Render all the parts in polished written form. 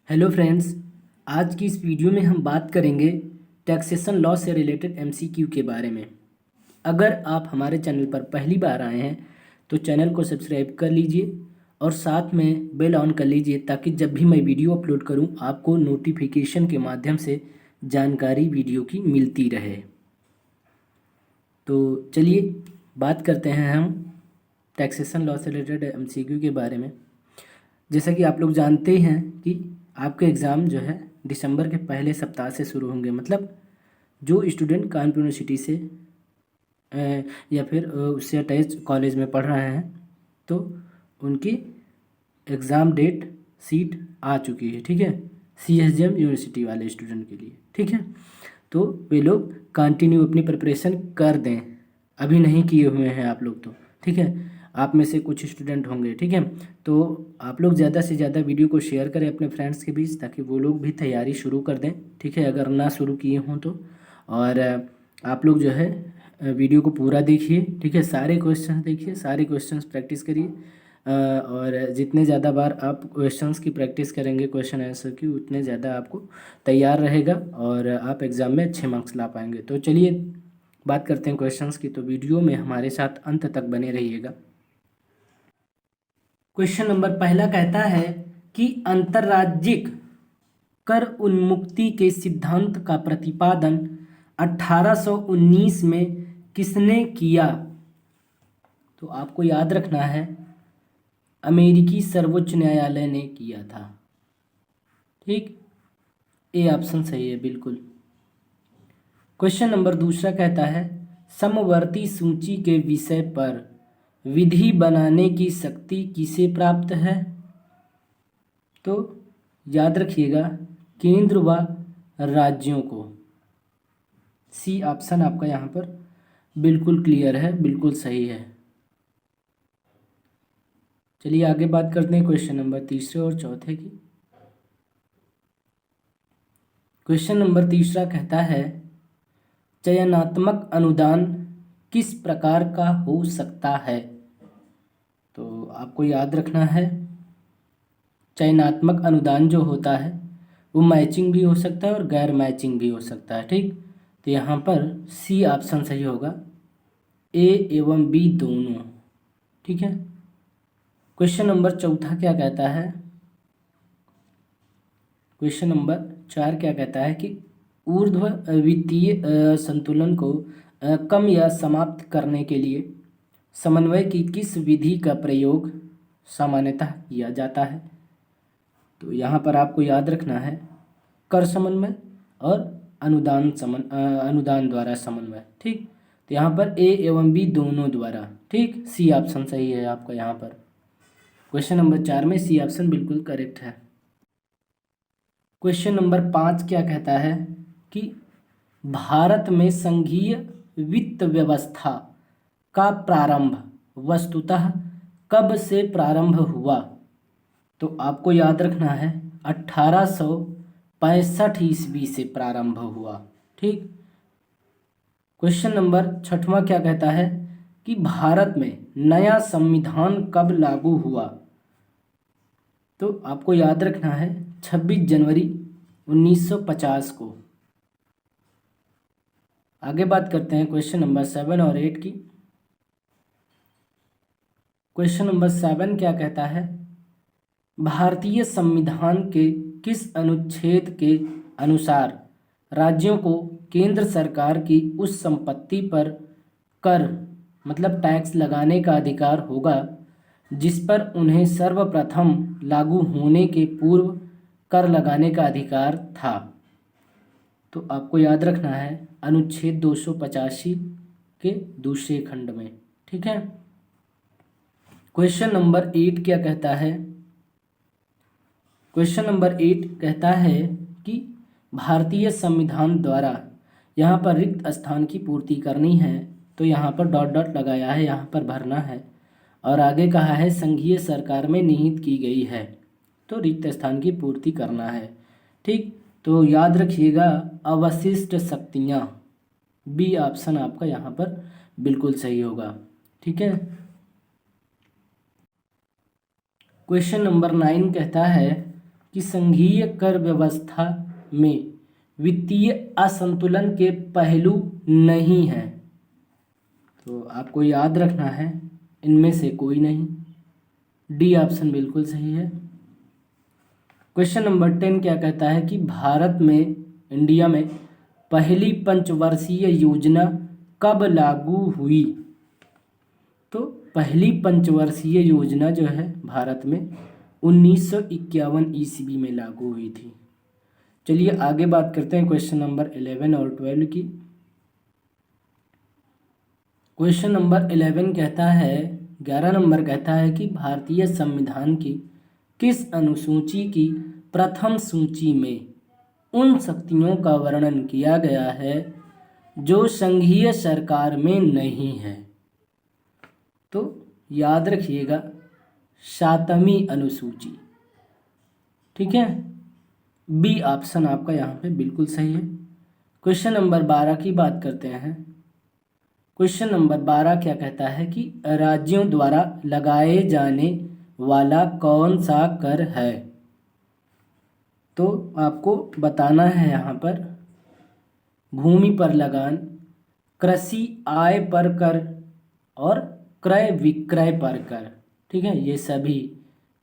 Hello friends. आज की इस वीडियो में हम बात करेंगे टैक्सेशन लॉ से रिलेटेड एमसीक्यू के बारे में। अगर आप हमारे चैनल पर पहली बार आए हैं तो चैनल को सब्सक्राइब कर लीजिए और साथ में बेल ऑन कर लीजिए ताकि जब भी मैं वीडियो अपलोड करूं आपको नोटिफिकेशन के माध्यम से जानकारी वीडियो की मिलती रहे। तो चलिए बात करते हैं हम टैक्सेशन लॉ से रिलेटेड एमसीक्यू के बारे में। जैसा कि आप लोग जानते हैं कि आपके एग्ज़ाम जो है दिसंबर के पहले सप्ताह से शुरू होंगे। मतलब जो स्टूडेंट कानपुर यूनिवर्सिटी से या फिर उससे अटैच कॉलेज में पढ़ रहे हैं तो उनकी एग्ज़ाम डेट सीट आ चुकी है। ठीक है, CSGM यूनिवर्सिटी वाले स्टूडेंट के लिए। ठीक है, तो वे लोग कंटिन्यू अपनी प्रिपरेशन कर दें। अभी नहीं किए हुए हैं आप लोग तो ठीक है, आप में से कुछ स्टूडेंट होंगे। ठीक है, तो आप लोग ज़्यादा से ज़्यादा वीडियो को शेयर करें अपने फ्रेंड्स के बीच ताकि वो लोग भी तैयारी शुरू कर दें। ठीक है, अगर ना शुरू किए हों तो। और आप लोग जो है वीडियो को पूरा देखिए। ठीक है, सारे क्वेश्चन देखिए, सारे क्वेश्चंस प्रैक्टिस करिए। और जितने ज़्यादा बार आप क्वेश्चंस की प्रैक्टिस करेंगे क्वेश्चन आंसर की, उतने ज़्यादा आपको तैयार रहेगा और आप एग्ज़ाम में अच्छे मार्क्स ला पाएंगे। तो चलिए बात करते हैं क्वेश्चंस की। तो वीडियो में हमारे साथ अंत तक बने रहिएगा। क्वेश्चन नंबर पहला कहता है कि अंतर्राज्यिक कर उन्मुक्ति के सिद्धांत का प्रतिपादन 1819 में किसने किया? तो आपको याद रखना है अमेरिकी सर्वोच्च न्यायालय ने किया था। ठीक, ए ऑप्शन सही है बिल्कुल। क्वेश्चन नंबर दूसरा कहता है समवर्ती सूची के विषय पर विधि बनाने की शक्ति किसे प्राप्त है? तो याद रखिएगा केंद्र व राज्यों को। सी ऑप्शन आपका यहाँ पर बिल्कुल क्लियर है, बिल्कुल सही है। चलिए आगे बात करते हैं क्वेश्चन नंबर तीसरे और चौथे की। क्वेश्चन नंबर तीसरा कहता है चयनात्मक अनुदान किस प्रकार का हो सकता है? तो आपको याद रखना है चयनात्मक अनुदान जो होता है वो मैचिंग भी हो सकता है और गैर मैचिंग भी हो सकता है। ठीक, तो यहाँ पर सी ऑप्शन सही होगा, ए एवं बी दोनों। ठीक है, क्वेश्चन नंबर चौथा क्या कहता है? क्वेश्चन नंबर 4 क्या कहता है कि ऊर्ध्व वित्तीय संतुलन को कम या समाप्त करने के लिए समन्वय की किस विधि का प्रयोग सामान्यतः किया जाता है? तो यहाँ पर आपको याद रखना है कर समन्वय और अनुदान द्वारा समन्वय। ठीक, तो यहाँ पर ए एवं बी दोनों द्वारा। ठीक, सी ऑप्शन सही है आपका यहाँ पर। क्वेश्चन नंबर 4 में सी ऑप्शन बिल्कुल करेक्ट है। क्वेश्चन नंबर 5 क्या कहता है कि भारत में संघीय वित्त व्यवस्था का प्रारंभ वस्तुतः कब से प्रारंभ हुआ? तो आपको याद रखना है 1865 ईस्वी से प्रारंभ हुआ। ठीक, क्वेश्चन नंबर 6वां क्या कहता है कि भारत में नया संविधान कब लागू हुआ? तो आपको याद रखना है 26 जनवरी 1950 को। आगे बात करते हैं क्वेश्चन नंबर 7 और 8 की। क्वेश्चन नंबर 7 क्या कहता है भारतीय संविधान के किस अनुच्छेद के अनुसार राज्यों को केंद्र सरकार की उस संपत्ति पर कर मतलब टैक्स लगाने का अधिकार होगा जिस पर उन्हें सर्वप्रथम लागू होने के पूर्व कर लगाने का अधिकार था? तो आपको याद रखना है अनुच्छेद 285 के दूसरे खंड में। ठीक है, क्वेश्चन नंबर 8 क्या कहता है? क्वेश्चन नंबर 8 कहता है कि भारतीय संविधान द्वारा यहाँ पर रिक्त स्थान की पूर्ति करनी है। तो यहाँ पर डॉट डॉट लगाया है, यहाँ पर भरना है और आगे कहा है संघीय सरकार में निहित की गई है, तो रिक्त स्थान की पूर्ति करना है। ठीक, तो याद रखिएगा अवशिष्ट शक्तियाँ, बी ऑप्शन आपका यहाँ पर बिल्कुल सही होगा। ठीक है, क्वेश्चन नंबर 9 कहता है कि संघीय कर व्यवस्था में वित्तीय असंतुलन के पहलू नहीं हैं। तो आपको याद रखना है इनमें से कोई नहीं। डी ऑप्शन बिल्कुल सही है। क्वेश्चन नंबर 10 क्या कहता है कि भारत में, इंडिया में पहली पंचवर्षीय योजना कब लागू हुई? तो पहली पंचवर्षीय योजना जो है भारत में 1951 ईस्वी में लागू हुई थी। चलिए आगे बात करते हैं क्वेश्चन नंबर 11 और 12 की। क्वेश्चन नंबर 11 कहता है, 11 नंबर कहता है कि भारतीय संविधान की किस अनुसूची की प्रथम सूची में उन शक्तियों का वर्णन किया गया है जो संघीय सरकार में नहीं है? तो याद रखिएगा 7वीं अनुसूची। ठीक है, बी ऑप्शन आपका यहाँ पे बिल्कुल सही है। क्वेश्चन नंबर 12 की बात करते हैं। क्वेश्चन नंबर 12 क्या कहता है कि राज्यों द्वारा लगाए जाने वाला कौन सा कर है? तो आपको बताना है यहाँ पर भूमि पर लगान, कृषि आय पर कर और क्रय विक्रय पर कर। ठीक है, ये सभी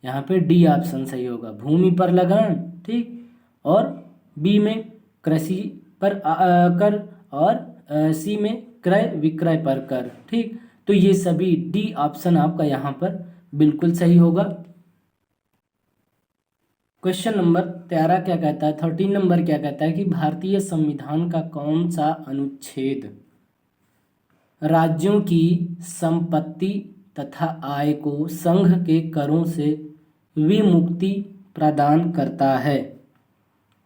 यहाँ पे डी ऑप्शन सही होगा। भूमि पर लगान, ठीक, और बी में कृषि पर कर और सी में क्रय विक्रय पर कर। ठीक, तो ये सभी डी ऑप्शन आपका यहाँ पर बिल्कुल सही होगा। क्वेश्चन नंबर 13 क्या कहता है, 13 नंबर क्या कहता है कि भारतीय संविधान का कौन सा अनुच्छेद राज्यों की संपत्ति तथा आय को संघ के करों से विमुक्ति प्रदान करता है?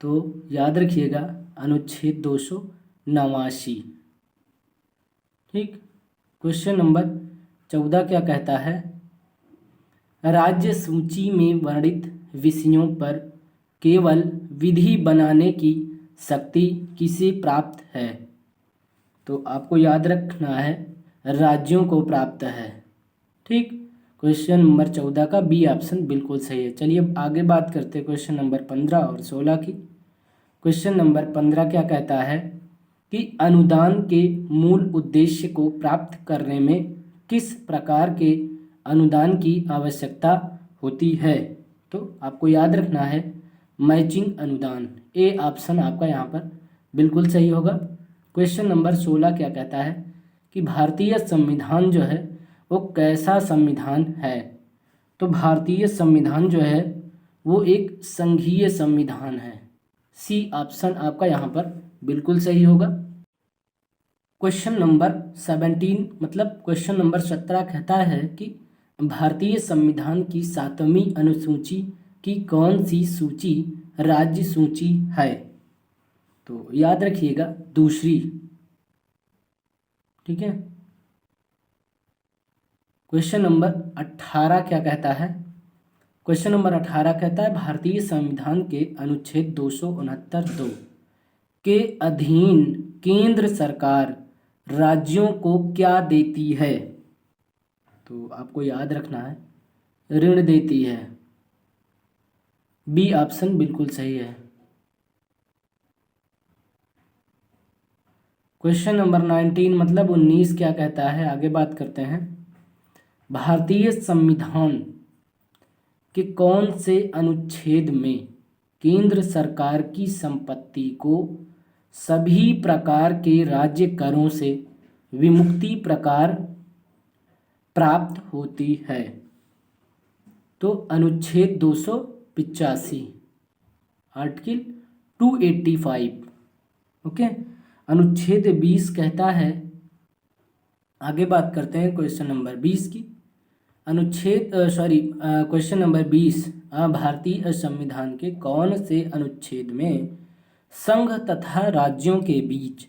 तो याद रखिएगा अनुच्छेद 289। ठीक, क्वेश्चन नंबर 14 क्या कहता है, राज्य सूची में वर्णित विषयों पर केवल विधि बनाने की शक्ति किसे प्राप्त है? तो आपको याद रखना है राज्यों को प्राप्त है। ठीक, क्वेश्चन नंबर 14 का बी ऑप्शन बिल्कुल सही है। चलिए अब आगे बात करते हैं क्वेश्चन नंबर 15 और 16 की। क्वेश्चन नंबर 15 क्या कहता है कि अनुदान के मूल उद्देश्य को प्राप्त करने में किस प्रकार के अनुदान की आवश्यकता होती है? तो आपको याद रखना है मैचिंग अनुदान। ए ऑप्शन आपका यहाँ पर बिल्कुल सही होगा। क्वेश्चन नंबर 16 क्या कहता है कि भारतीय संविधान जो है वो कैसा संविधान है? तो भारतीय संविधान जो है वो एक संघीय संविधान है। सी ऑप्शन आपका यहाँ पर बिल्कुल सही होगा। क्वेश्चन नंबर 17 मतलब क्वेश्चन नंबर 17 कहता है कि भारतीय संविधान की 7वीं अनुसूची की कौन सी सूची राज्य सूची है? तो याद रखिएगा दूसरी। ठीक है, क्वेश्चन नंबर 18 क्या कहता है, क्वेश्चन नंबर 18 कहता है भारतीय संविधान के अनुच्छेद 269(2) के अधीन केंद्र सरकार राज्यों को क्या देती है? तो आपको याद रखना है ऋण देती है। बी ऑप्शन बिल्कुल सही है। क्वेश्चन नंबर 19 मतलब 19 क्या कहता है, आगे बात करते हैं। भारतीय संविधान के कौन से अनुच्छेद में केंद्र सरकार की संपत्ति को सभी प्रकार के राज्य करों से विमुक्ति प्रकार प्राप्त होती है? तो अनुच्छेद 285, आर्टिकल 285। ओके, अनुच्छेद 20 कहता है, आगे बात करते हैं क्वेश्चन नंबर 20 की। क्वेश्चन नंबर 20 भारतीय संविधान के कौन से अनुच्छेद में संघ तथा राज्यों के बीच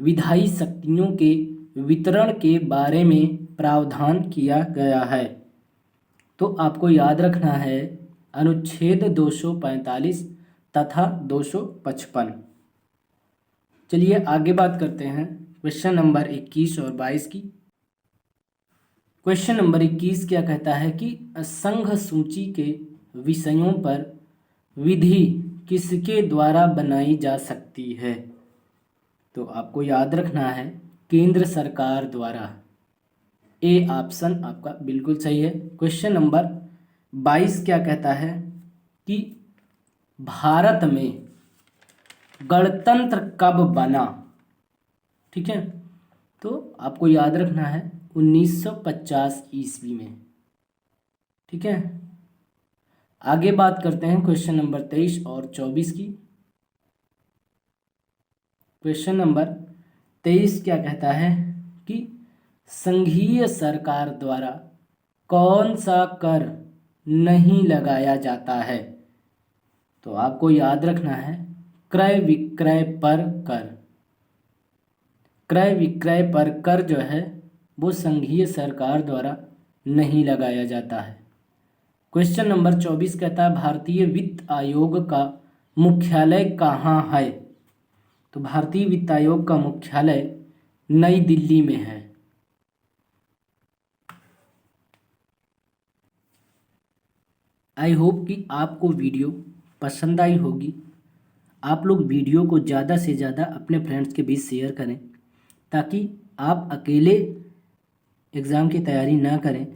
विधायी शक्तियों के वितरण के बारे में प्रावधान किया गया है? तो आपको याद रखना है अनुच्छेद 245 तथा 255। चलिए आगे बात करते हैं क्वेश्चन नंबर 21 और 22 की। क्वेश्चन नंबर 21 क्या कहता है कि संघ सूची के विषयों पर विधि किसके द्वारा बनाई जा सकती है? तो आपको याद रखना है केंद्र सरकार द्वारा। ए ऑप्शन आपका बिल्कुल सही है। क्वेश्चन नंबर 22 क्या कहता है कि भारत में गणतंत्र कब बना? ठीक है, तो आपको याद रखना है 1950 ईस्वी में। ठीक है, आगे बात करते हैं क्वेश्चन नंबर 23 और 24 की। क्वेश्चन नंबर 23 क्या कहता है कि संघीय सरकार द्वारा कौन सा कर नहीं लगाया जाता है? तो आपको याद रखना है क्रय विक्रय पर कर। क्रय विक्रय पर कर जो है वो संघीय सरकार द्वारा नहीं लगाया जाता है। क्वेश्चन नंबर 24 कहता है भारतीय वित्त आयोग का मुख्यालय कहाँ है? तो भारतीय वित्त आयोग का मुख्यालय नई दिल्ली में है। आई होप कि आपको वीडियो पसंद आई होगी। आप लोग वीडियो को ज़्यादा से ज़्यादा अपने फ्रेंड्स के बीच शेयर करें ताकि आप अकेले एग्ज़ाम की तैयारी ना करें,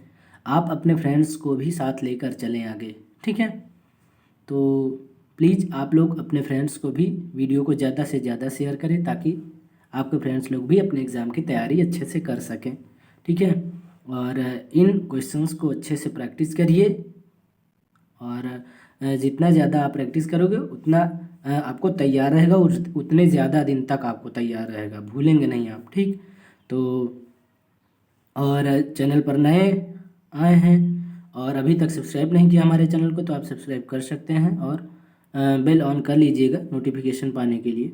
आप अपने फ्रेंड्स को भी साथ लेकर चलें आगे। ठीक है, तो प्लीज़ आप लोग अपने फ्रेंड्स को भी वीडियो को ज़्यादा से ज़्यादा शेयर करें ताकि आपके फ्रेंड्स लोग भी अपने एग्ज़ाम की तैयारी अच्छे से कर सकें। ठीक है, और इन क्वेश्चंस को अच्छे से प्रैक्टिस करिए और जितना ज़्यादा आप प्रैक्टिस करोगे उतना आपको तैयार रहेगा, उतने ज़्यादा दिन तक आपको तैयार रहेगा, भूलेंगे नहीं आप। ठीक, तो और चैनल पर नए आए हैं और अभी तक सब्सक्राइब नहीं किया हमारे चैनल को तो आप सब्सक्राइब कर सकते हैं और बेल ऑन कर लीजिएगा नोटिफिकेशन पाने के लिए।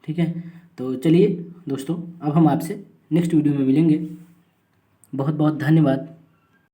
ठीक है, तो चलिए दोस्तों, अब हम आपसे नेक्स्ट वीडियो में मिलेंगे। बहुत बहुत धन्यवाद।